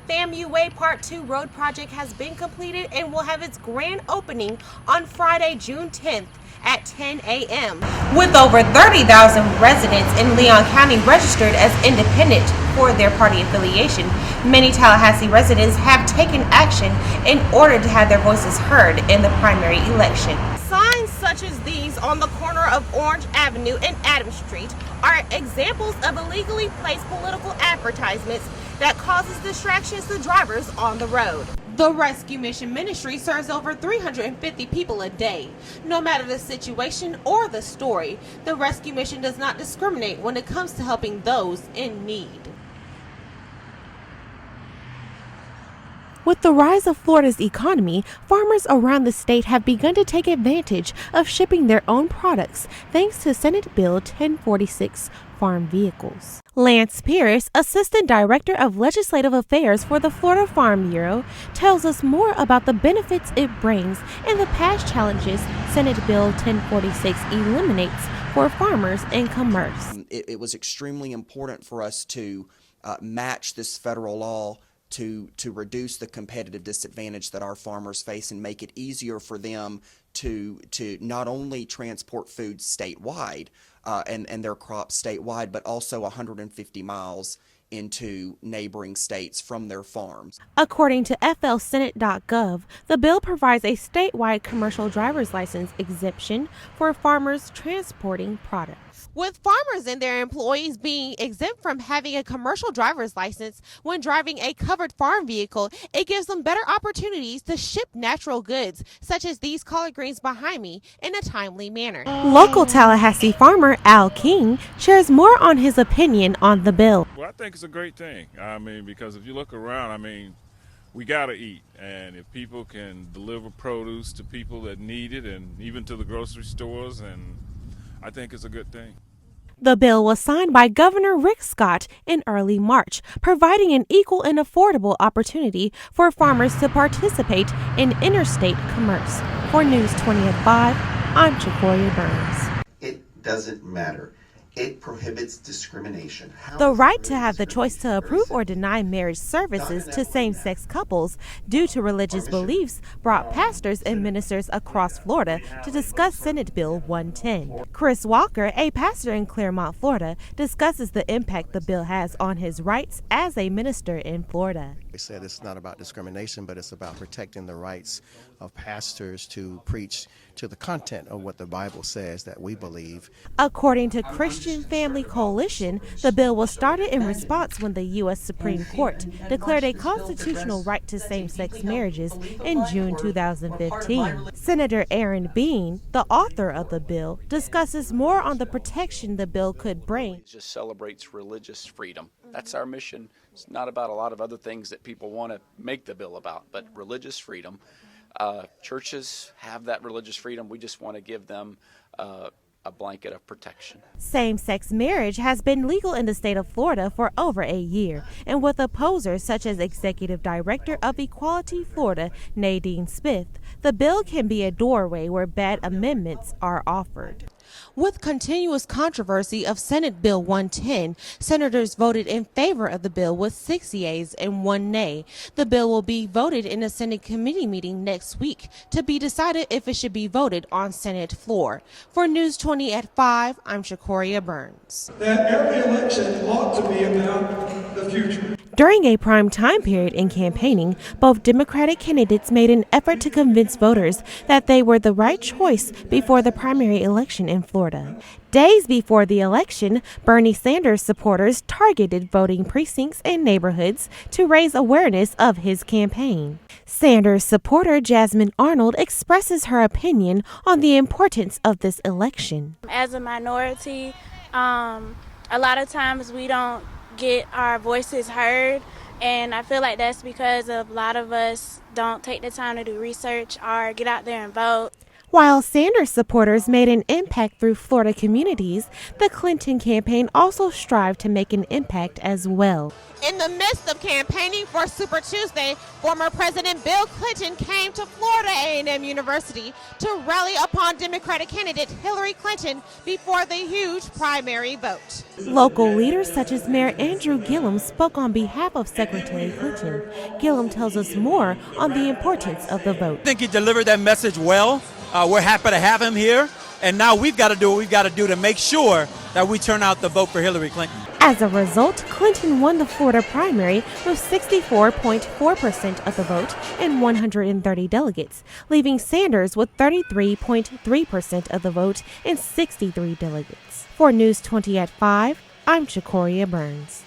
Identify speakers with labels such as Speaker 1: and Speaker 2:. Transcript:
Speaker 1: FAMU Way Part 2 road project has been completed and will have its grand opening on Friday, June 10th at 10 a.m. With over 30,000 residents in Leon County registered as independent for their party affiliation, many Tallahassee residents have taken action in order to have their voices heard in the primary election. Signs such as these on the corner of Orange Avenue and Adams Street are examples of illegally placed political advertisements that causes distractions to drivers on the road. The Rescue Mission Ministry serves over 350 people a day. No matter the situation or the story, the Rescue Mission does not discriminate when it comes to helping those in need. With the rise of Florida's economy, farmers around the state have begun to take advantage of shipping their own products thanks to Senate Bill 1046 farm vehicles. Lance Pierce, Assistant Director of Legislative Affairs for the Florida Farm Bureau, tells us more about the benefits it brings and the past challenges Senate Bill 1046 eliminates for farmers and commerce.
Speaker 2: It was extremely important for us to match this federal law to reduce the competitive disadvantage that our farmers face and make it easier for them to not only transport food statewide and their crops statewide, but also 150 miles into neighboring states from their farms.
Speaker 1: According to flsenate.gov, the bill provides a statewide commercial driver's license exemption for farmers transporting products. With farmers and their employees being exempt from having a commercial driver's license when driving a covered farm vehicle, it gives them better opportunities to ship natural goods, such as these collard greens behind me, in a timely manner. Local Tallahassee farmer Al King shares more on his opinion on the bill.
Speaker 3: Well, I think it's a great thing. I mean, because if you look around, we got to eat. And if people can deliver produce to people that need it and even to the grocery stores, and I think it's a good thing.
Speaker 1: The bill was signed by Governor Rick Scott in early March, providing an equal and affordable opportunity for farmers to participate in interstate commerce. For News 20 at 5, I'm Chacoryia Burns.
Speaker 4: It doesn't matter. It prohibits discrimination.
Speaker 1: The right to have the choice to approve or deny marriage services to same-sex couples due to religious beliefs brought pastors and ministers across Florida to discuss Senate Bill 110. Chris Walker, a pastor in Clermont, Florida, discusses the impact the bill has on his rights as a minister in Florida.
Speaker 5: They said it's not about discrimination, but it's about protecting the rights of pastors to preach to the content of what the Bible says that we believe.
Speaker 1: According to Christian Family Coalition, the bill was started in response when the U.S. Supreme Court declared a constitutional right to same-sex marriages in June 2015. Senator Aaron Bean, the author of the bill, discusses more on the protection the bill could bring.
Speaker 6: It just celebrates religious freedom. That's our mission. It's not about a lot of other things that people want to make the bill about, but religious freedom. Churches have that religious freedom. We just want to give them a blanket of protection.
Speaker 1: Same-sex marriage has been legal in the state of Florida for over a year, and with opposers such as Executive Director of Equality Florida, Nadine Smith, the bill can be a doorway where bad amendments are offered. With continuous controversy of Senate Bill 110, senators voted in favor of the bill with 6 yeas and 1 nay. The bill will be voted in a Senate committee meeting next week to be decided if it should be voted on Senate floor. For News 20 at 5, I'm Chacoryia Burns.
Speaker 7: That every election ought to be about the future.
Speaker 1: During a prime time period in campaigning, both Democratic candidates made an effort to convince voters that they were the right choice before the primary election in Florida. Days before the election, Bernie Sanders supporters targeted voting precincts and neighborhoods to raise awareness of his campaign. Sanders supporter Jasmine Arnold expresses her opinion on the importance of this election.
Speaker 8: As a minority, a lot of times we don't get our voices heard, and I feel like that's because a lot of us don't take the time to do research or get out there and vote.
Speaker 1: While Sanders supporters made an impact through Florida communities, the Clinton campaign also strived to make an impact as well. In the midst of campaigning for Super Tuesday, former President Bill Clinton came to Florida A&M University to rally upon Democratic candidate Hillary Clinton before the huge primary vote. Local leaders such as Mayor Andrew Gillum spoke on behalf of Secretary Clinton. Gillum tells us more on the importance of the vote.
Speaker 9: I think he delivered that message well. We're happy to have him here. And now we've got to do what we've got to do to make sure that we turn out the vote for Hillary Clinton.
Speaker 1: As a result, Clinton won the Florida primary with 64.4% of the vote and 130 delegates, leaving Sanders with 33.3% of the vote and 63 delegates. For News 20 at 5, I'm Chacoryia Burns.